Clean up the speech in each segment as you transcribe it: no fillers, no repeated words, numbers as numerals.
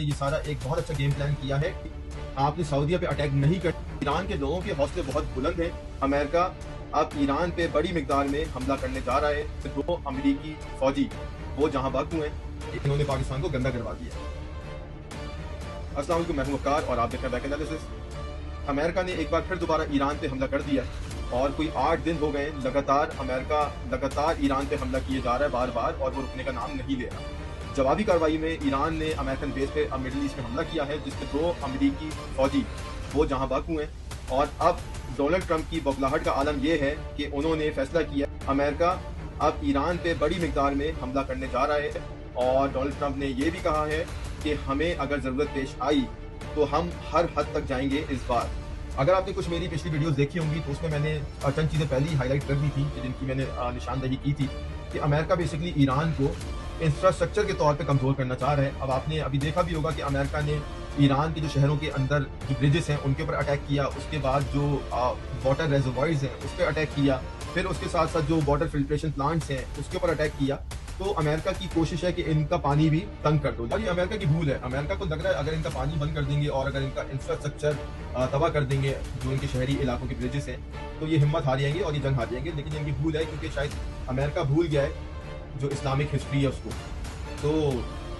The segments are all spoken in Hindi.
ये सारा एक बहुत अच्छा गेम प्लान किया है। आपने सऊदीया पे अटैक नहीं कर। ईरान के लोगों के हौसले बहुत बुलंद हैं। अमेरिका अब ईरान पे बड़ी मिकदार में हमला करने जा रहा है। दो अमेरिकी फौजी वो जहां बाकू हैं, इन्होंने पाकिस्तान को गंदा करवा दिया। अस्सलाम वालेकुम, मैं हूं वकार और आप देख रहे हैं बैक एनालिसिस। अमेरिका ने एक बार फिर दोबारा ईरान पे हमला कर दिया और कोई 8 दिन हो गए अमेरिका लगातार ईरान पे हमला किए जा रहा है बार बार, और वो रुकने का नाम नहीं ले रहा। जवाबी कार्रवाई में ईरान ने अमेरिकन बेस पे मिडिल ईस्ट में हमला किया है, जिसके 2 अमेरिकी फौजी वो जहां बाकू हैं। और अब डोनाल्ड ट्रंप की बौखलाहट का आलम यह है कि उन्होंने फैसला किया अमेरिका अब ईरान पे बड़ी मिकदार में हमला करने जा रहा है। और डोनाल्ड ट्रंप ने यह भी कहा है कि हमें अगर ज़रूरत पेश आई तो हम हर हद तक जाएंगे इस बार। अगर आपने कुछ मेरी पिछली वीडियोस देखी होंगी तो उसमें मैंने चंद चीज़ें पहले ही हाईलाइट कर दी थी, जिनकी मैंने निशानदही की थी कि अमेरिका बेसिकली ईरान को इंफ्रास्ट्रक्चर के तौर पे कमज़ोर करना चाह रहा है। अब आपने अभी देखा भी होगा कि अमेरिका ने ईरान के जो शहरों के अंदर जो ब्रिजेस हैं उनके ऊपर अटैक किया, उसके बाद जो वाटर रेजर्वायर्स हैं उस पर अटैक किया, फिर उसके साथ साथ जो वाटर फिल्ट्रेशन प्लांट्स हैं उसके ऊपर अटैक किया। तो अमेरिका की कोशिश है कि इनका पानी भी तंग कर दो। और ये अमेरिका की भूल है। अमेरिका को लग रहा है अगर इनका पानी बंद कर देंगे और अगर इनका इंफ्रास्ट्रक्चर तबाह कर देंगे, जो इनके शहरी इलाकों के ब्रिजेस हैं, तो ये हिम्मत हार जाएंगे और ये जंग हार जाएंगे। लेकिन इनकी भूल है, क्योंकि शायद अमेरिका भूल गया है जो इस्लामिक हिस्ट्री है उसको। तो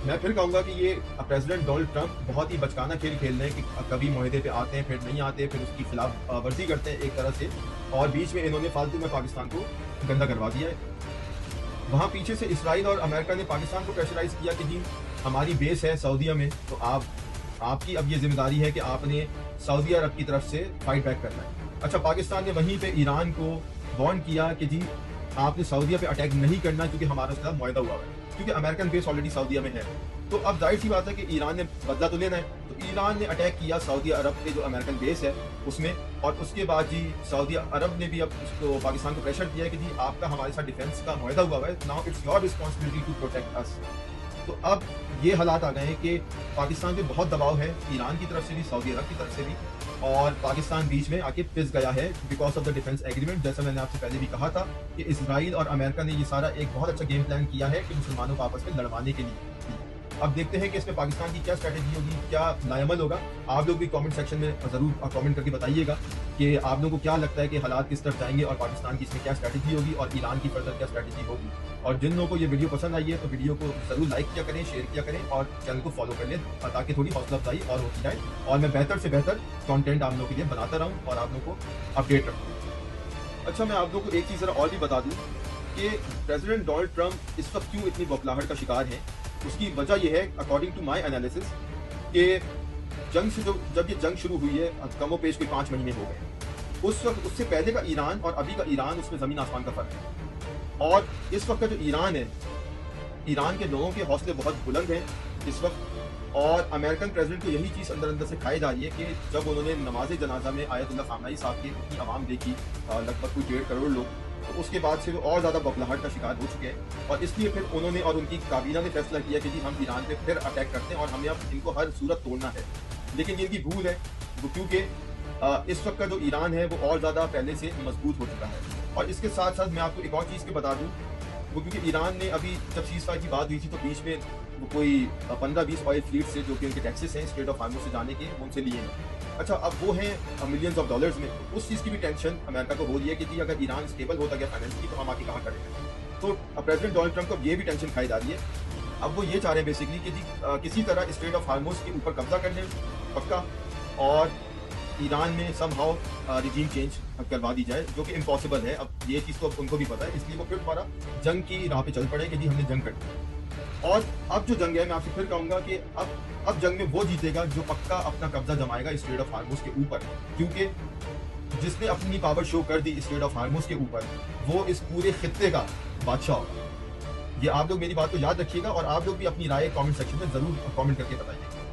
मैं फिर कहूँगा कि ये प्रेसिडेंट डोनाल्ड ट्रंप बहुत ही बचकाना खेल खेल रहे हैं कि कभी मुआहदे पे आते हैं, फिर नहीं आते, फिर उसकी खिलाफ वर्जी करते हैं एक तरह से, और बीच में इन्होंने फालतू में पाकिस्तान को गंदा करवा दिया है। वहाँ पीछे से इसराइल और अमेरिका ने पाकिस्तान को प्रेशराइज किया कि जी हमारी बेस है सऊदीया में, तो आपकी अब ये जिम्मेदारी है कि आपने सऊदी अरब की तरफ से फाइट बैक करना है। अच्छा, पाकिस्तान ने वहीं पे ईरान को वार्न किया कि जी आपने सऊदीया पे अटैक नहीं करना, क्योंकि हमारा उसके साथ मुआहदा हुआ है, क्योंकि अमेरिकन बेस ऑलरेडी सऊदीया में है। तो अब जाहिर सी बात है कि ईरान ने बदला तो लेना है। तो ईरान ने अटैक किया सऊदी अरब के जो अमेरिकन बेस है उसमें, और उसके बाद जी सऊदी अरब ने भी अब उसको पाकिस्तान को प्रेशर दिया कि जी आपका हमारे साथ डिफेंस का मुआहदा हुआ है, now it's your responsibility to protect us. तो अब ये हालात आ गए हैं कि पाकिस्तान पे बहुत दबाव है, ईरान की तरफ से भी, सऊदी अरब की तरफ से भी, और पाकिस्तान बीच में आके पिस गया है because of the defence agreement. जैसा मैंने आपसे पहले भी कहा था कि इसराइल और अमेरिका ने ये सारा एक बहुत अच्छा गेम प्लान किया है कि मुसलमानों को आपस में लड़वाने के लिए। अब देखते हैं कि इसमें पाकिस्तान की क्या स्ट्रैटेजी होगी, क्या लाएमल होगा। आप लोग भी कमेंट सेक्शन में ज़रूर कमेंट करके बताइएगा कि आप लोगों को क्या लगता है कि हालात किस तरफ जाएंगे और पाकिस्तान की इसमें क्या स्ट्रैटेजी होगी और ईरान की फर्दर क्या स्ट्रैटेजी होगी। और जिन लोगों को ये वीडियो पसंद आई है तो वीडियो को ज़रूर लाइक किया करें, शेयर किया करें और चैनल को फॉलो कर लें, ताकि थोड़ी हौसला अफजाई और होती जाए और मैं बेहतर से बेहतर कंटेंट आप लोगों के लिए बनाता रहूँ और आप लोगों को अपडेट रखूँ। अच्छा, मैं आप लोगों को एक चीज़ ज़रा और भी बता दूँ कि प्रेसिडेंट डोनाल्ड ट्रंप इस वक्त क्यों इतनी बौखलाहट का शिकार है। उसकी वजह यह है, अकॉर्डिंग टू माई एनालिसिस, कि जंग से जब ये जंग शुरू हुई है कमो पेश कोई 5 महीने हो गए, उस वक्त उससे पहले का ईरान और अभी का ईरान, उसमें ज़मीन आसमान का फ़र्क है। और इस वक्त का जो ईरान है, ईरान के लोगों के हौसले बहुत बुलंद हैं इस वक्त। और अमेरिकन प्रेसिडेंट को यही चीज़ अंदर अंदर से खाई जा रही है कि जब उन्होंने नमाज जनाजा में आयतुल्लाह खामनेई साहब की उतनी आवाम देखी, लगभग कोई 1.5 करोड़ लोग, तो उसके बाद से वो और ज़्यादा बौखलाहट का शिकार हो चुके हैं। और इसलिए फिर उन्होंने और उनकी काबीना ने फैसला किया कि जी हम ईरान पे फिर अटैक करते हैं और हमें अब इनको हर सूरत तोड़ना है। लेकिन ये इनकी भूल है, वो क्योंकि इस वक्त का जो ईरान है वो और ज़्यादा पहले से मजबूत हो चुका है। और इसके साथ साथ मैं आपको एक और चीज़ के बता दूँ, वो क्योंकि ईरान ने अभी जब सीज़फायर की बात हुई थी तो बीच में वो कोई 15-20 ऑयल फ्लीट से, जो कि उनके टैक्सेस हैं स्ट्रेट ऑफ हार्मुज़ से जाने के, उनसे लिए हैं। अच्छा, अब वो हैं मिलियंस ऑफ डॉलर्स में। उस चीज़ की भी टेंशन अमेरिका को हो रही है कि जी अगर ईरान स्टेबल होता गया फाइनेंशियली तो हम आके कहाँ करेंगे। तो प्रेसिडेंट डोनाल्ड ट्रंप को ये भी टेंशन खाई जा रही है। अब वो ये चाह रहे हैं बेसिकली कि जी किसी तरह स्ट्रेट ऑफ हार्मुज़ के ऊपर कब्जा कर लें पक्का, और ईरान में समहाउ रिजीम चेंज करवा दी जाए, जो कि इम्पॉसिबल है। अब ये चीज़ तो उनको भी पता है, इसलिए वो फिर दोबारा जंग की राह पे चल पड़े कि जी हमने जंग कर दी। और अब जो जंग है, मैं आपसे फिर कहूँगा कि अब जंग में वो जीतेगा जो पक्का अपना कब्जा जमाएगा स्ट्रेट ऑफ हार्मुज़ के ऊपर, क्योंकि जिसने अपनी पावर शो कर दी स्ट्रेट ऑफ हार्मुज़ के ऊपर, वो इस पूरे खित्ते का बादशाह होगा। ये आप लोग मेरी बात को याद रखिएगा और आप लोग भी अपनी राय कमेंट सेक्शन में ज़रूर कमेंट करके बताइए।